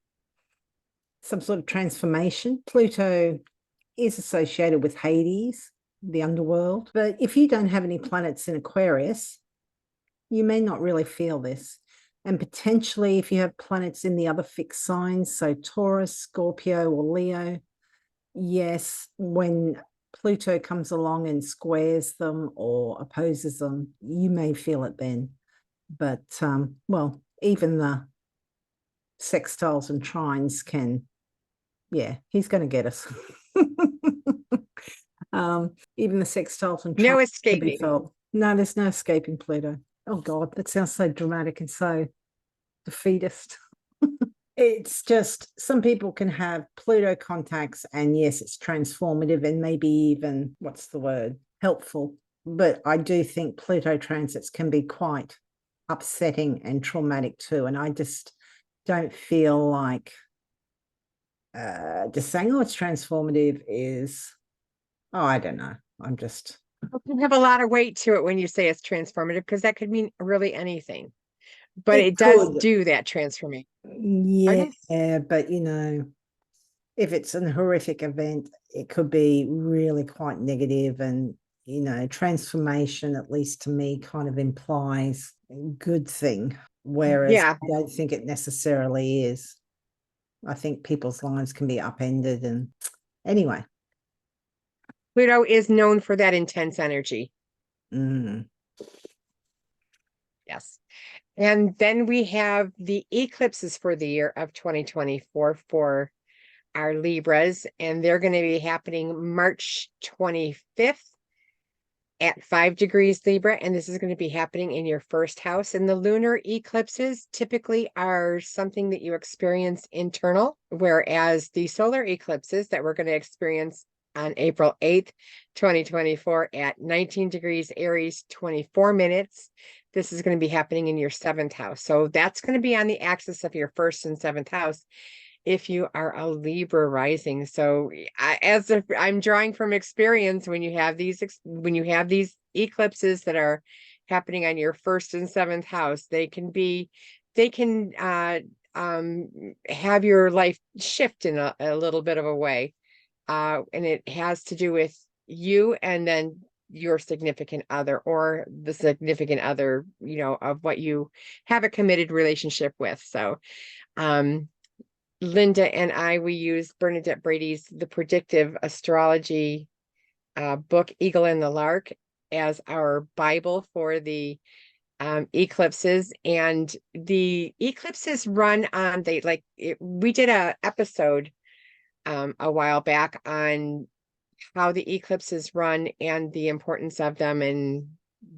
some sort of transformation. Pluto is associated with Hades, the underworld. But if you don't have any planets in Aquarius, you may not really feel this. And potentially, if you have planets in the other fixed signs, so Taurus, Scorpio, or Leo, yes, when Pluto comes along and squares them or opposes them, you may feel it then. But, well, even the sextiles and trines can, he's going to get us. Even the sextiles and trines No can be escaping. felt. No, there's no escaping Pluto. Oh God, that sounds so dramatic and so defeatist. It's just some people can have Pluto contacts, and yes, it's transformative and maybe even, what's the word, helpful. But I do think Pluto transits can be quite upsetting and traumatic too. And I just don't feel like just saying, oh, it's transformative is, I don't know. I'm just. You have a lot of weight to it when you say it's transformative, because that could mean really anything. But it does do that transformation. Yeah, but if it's an horrific event, it could be really quite negative, and transformation, at least to me, kind of implies a good thing, whereas I don't think it necessarily is. I think people's lives can be upended, and anyway. Pluto is known for that intense energy. Mm. Yes. And then we have the eclipses for the year of 2024 for our Libras, and they're going to be happening March 25th at 5 degrees Libra, and this is going to be happening in your first house. And the lunar eclipses typically are something that you experience internal, whereas the solar eclipses that we're going to experience on April 8th, 2024 at 19 degrees Aries, 24 minutes. This is going to be happening in your seventh house. So that's going to be on the axis of your first and seventh house if you are a Libra rising. So I'm drawing from experience, when you have these eclipses that are happening on your first and seventh house, they can have your life shift in a little bit of a way. And it has to do with you and then your significant other, or the significant other, of what you have a committed relationship with. So Linda and we use Bernadette Brady's The Predictive Astrology book, Eagle and the Lark, as our Bible for the eclipses. And the eclipses run on, we did a episode a while back on how the eclipses run and the importance of them and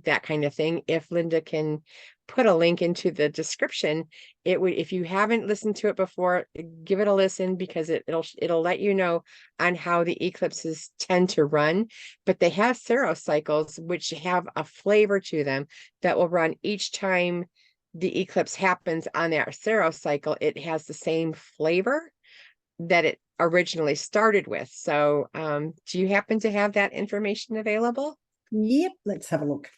that kind of thing. If Linda can put a link into the description, it would, if you haven't listened to it before, give it a listen, because it'll let you know on how the eclipses tend to run. But they have cycles which have a flavor to them that will run each time the eclipse happens on that cycle. It has the same flavor that it originally started with. So do you happen to have that information available? Yep, let's have a look.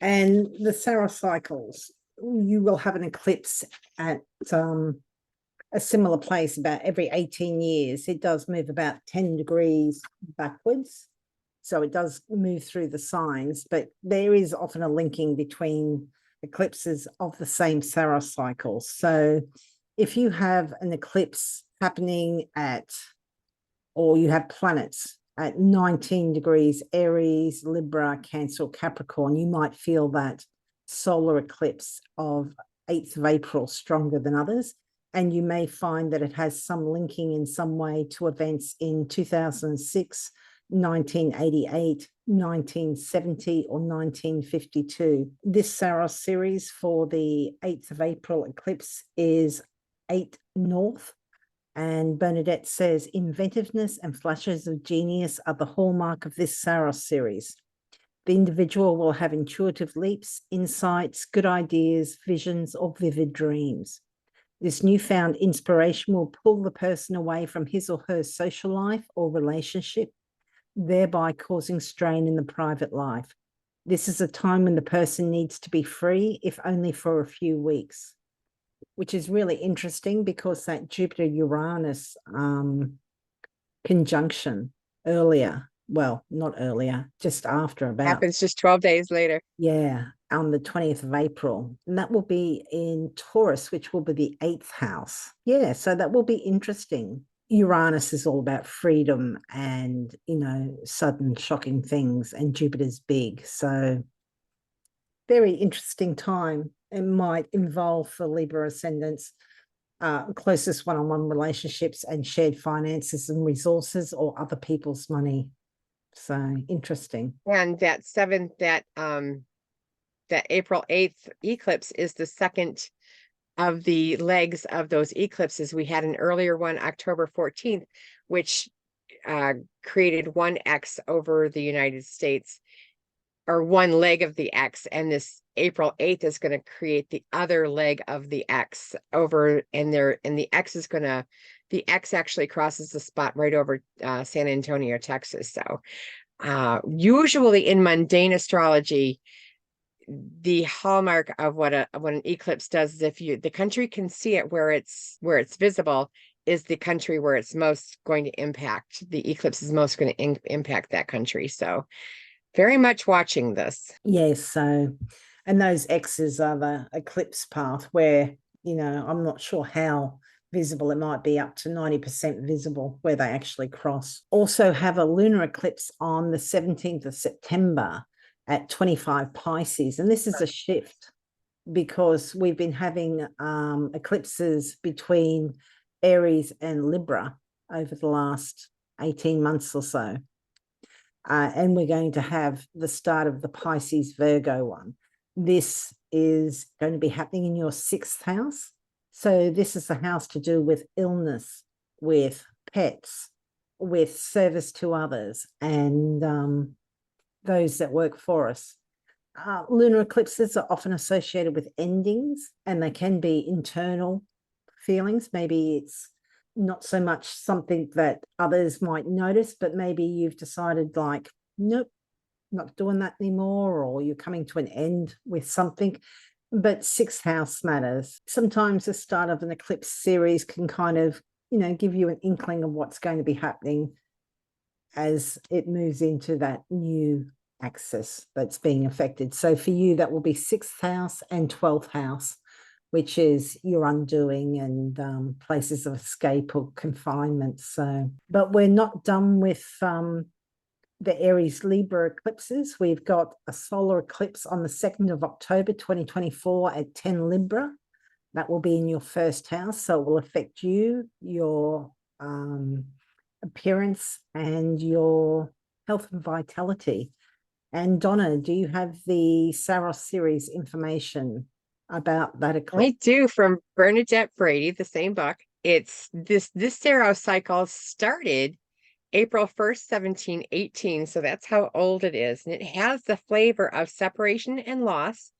And the cycles, you will have an eclipse at a similar place about every 18 years. It does move about 10 degrees backwards. So it does move through the signs, but there is often a linking between eclipses of the same cycles. So if you have an eclipse happening or you have planets at 19 degrees Aries, Libra, Cancer, Capricorn, you might feel that solar eclipse of 8th of April stronger than others. And you may find that it has some linking in some way to events in 2006, 1988, 1970, or 1952. This Saros series for the 8th of April eclipse is 8 North. And Bernadette says, inventiveness and flashes of genius are the hallmark of this Saros series. The individual will have intuitive leaps, insights, good ideas, visions, or vivid dreams. This newfound inspiration will pull the person away from his or her social life or relationship, thereby causing strain in the private life. This is a time when the person needs to be free, if only for a few weeks, which is really interesting because that Jupiter-Uranus conjunction earlier, well, not earlier, just after about. Happens just 12 days later. Yeah, on the 20th of April. And that will be in Taurus, which will be the 8th house. Yeah, so that will be interesting. Uranus is all about freedom and, sudden shocking things, and Jupiter's big. So very interesting time. It might involve, for Libra ascendants, closest one-on-one relationships and shared finances and resources or other people's money. So interesting. And that April 8th eclipse is the second of the legs of those eclipses. We had an earlier one, October 14th, which created one X over the United States, or one leg of the X, and this April 8th is going to create the other leg of the X over, and the X actually crosses the spot right over San Antonio, Texas. So usually in mundane astrology, the hallmark of what an eclipse does is, if the country can see it where it's visible, is the country where it's most going to impact. The eclipse is most going to impact that country. So very much watching this. Yes. So, and those X's are the eclipse path where, I'm not sure how visible. It might be up to 90% visible where they actually cross. Also have a lunar eclipse on the 17th of September. at 25 Pisces. And this is a shift because we've been having eclipses between Aries and Libra over the last 18 months or so. And we're going to have the start of the Pisces Virgo one. This is going to be happening in your 6th house. So this is the house to do with illness, with pets, with service to others, and those that work for us. Lunar eclipses are often associated with endings, and they can be internal feelings. Maybe it's not so much something that others might notice, but maybe you've decided like, nope, not doing that anymore, or you're coming to an end with something. But 6th house matters. Sometimes the start of an eclipse series can kind of, give you an inkling of what's going to be happening as it moves into that new axis that's being affected. So for you, that will be 6th house and 12th house, which is your undoing and places of escape or confinement. So, but we're not done with the Aries Libra eclipses. We've got a solar eclipse on the 2nd of October 2024 at 10 Libra. That will be in your 1st house, so it will affect you, your appearance, and your health and vitality. And Donna, do you have the Saros series information about that eclipse? I do, from Bernadette Brady, the same book. It's this Saros cycle started April 1st, 1718. So that's how old it is. And it has the flavor of separation and loss,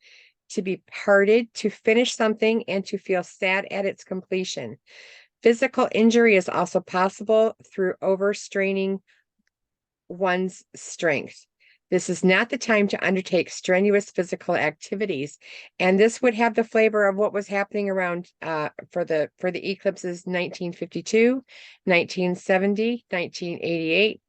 to be parted, to finish something, and to feel sad at its completion. Physical injury is also possible through overstraining one's strength. This is not the time to undertake strenuous physical activities. And this would have the flavor of what was happening around for the eclipses 1952, 1970, 1988,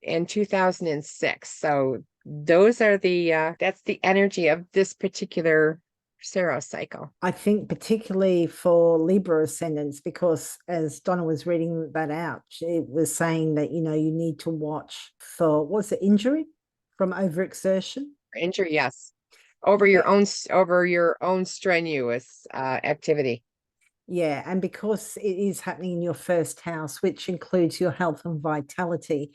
and 2006. So those are that's the energy of this particular Saros cycle. I think particularly for Libra ascendants, because as Donna was reading that out, she was saying that, you need to watch for, what's the injury from overexertion? Injury, yes. Over your own strenuous activity. Yeah, and because it is happening in your 1st house, which includes your health and vitality,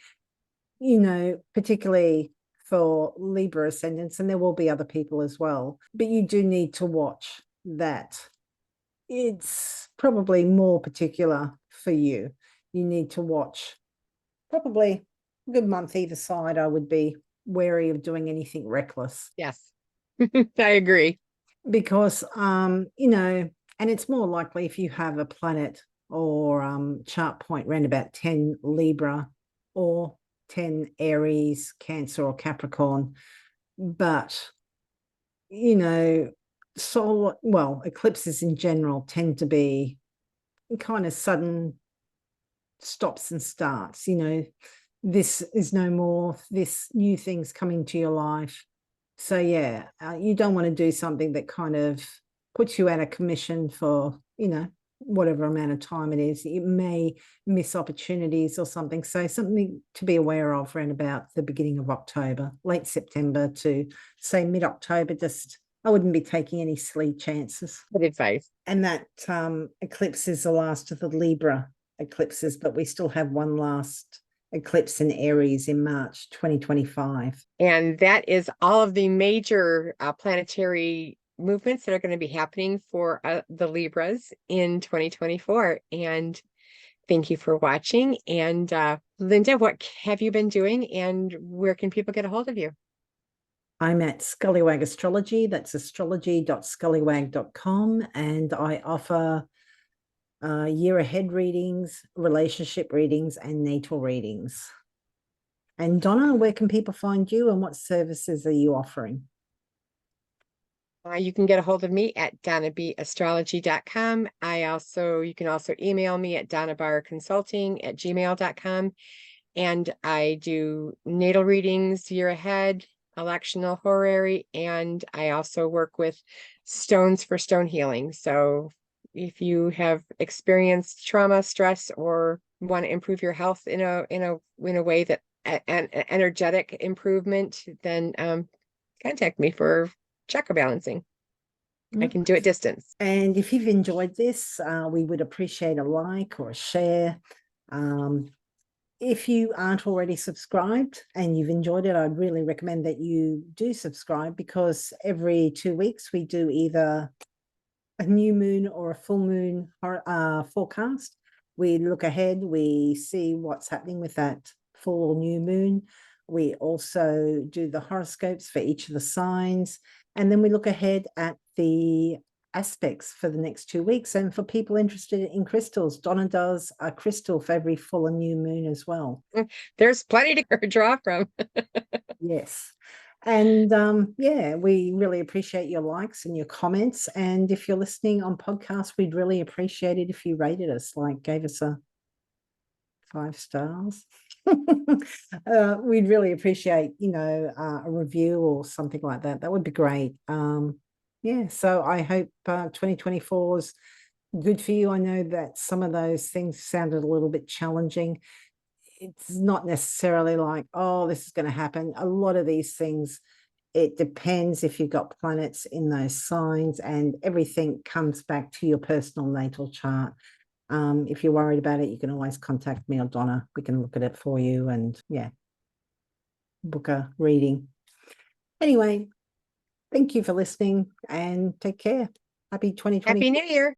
particularly for Libra ascendants, and there will be other people as well, but you do need to watch that. It's probably more particular for you. You need to watch probably a good month either side. I would be wary of doing anything reckless. Yes, I agree. Because, and it's more likely if you have a planet or chart point around about 10 Libra or 10 Aries, Cancer, or Capricorn. But, eclipses in general tend to be kind of sudden stops and starts. This is no more, this new thing's coming to your life. So yeah, you don't want to do something that kind of puts you out of commission for, whatever amount of time it is. You may miss opportunities or something. So something to be aware of around about the beginning of October, late September to say mid-October. I wouldn't be taking any silly chances. Good advice. And that eclipse is the last of the Libra eclipses, but we still have one last eclipse in Aries in March 2025. And that is all of the major planetary movements that are going to be happening for the Libras in 2024. And thank you for watching. And Linda, what have you been doing, and where can people get a hold of you? I'm at Scullywag Astrology. That's astrology.scullywag.com. And I offer year ahead readings, relationship readings, and natal readings. And Donna, where can people find you, and what services are you offering? You can get a hold of me at donnabastrology.com. You can also email me at donnabarconsulting@gmail.com. And I do natal readings, year ahead, electional horary, and I also work with stones for stone healing. So if you have experienced trauma, stress, or want to improve your health in a way that an energetic improvement, then contact me for chakra balancing. I can do it distance. And if you've enjoyed this, we would appreciate a like or a share. If you aren't already subscribed and you've enjoyed it, I'd really recommend that you do subscribe, because every 2 weeks we do either a new moon or a full moon forecast. We look ahead, we see what's happening with that full or new moon. We also do the horoscopes for each of the signs. And then we look ahead at the aspects for the next 2 weeks. And for people interested in crystals, Donna does a crystal for every full and new moon as well. There's plenty to draw from. Yes. And yeah, we really appreciate your likes and your comments. And if you're listening on podcast, we'd really appreciate it if you rated us, like gave us a 5 stars. We'd really appreciate, a review or something like that. That would be great. Yeah, so I hope 2024 is good for you. I know that some of those things sounded a little bit challenging. It's not necessarily like, oh, this is going to happen. A lot of these things, it depends if you've got planets in those signs, and everything comes back to your personal natal chart. If you're worried about it, you can always contact me or Donna. We can look at it for you and, yeah, book a reading. Anyway, thank you for listening and take care. Happy 2020. Happy New Year.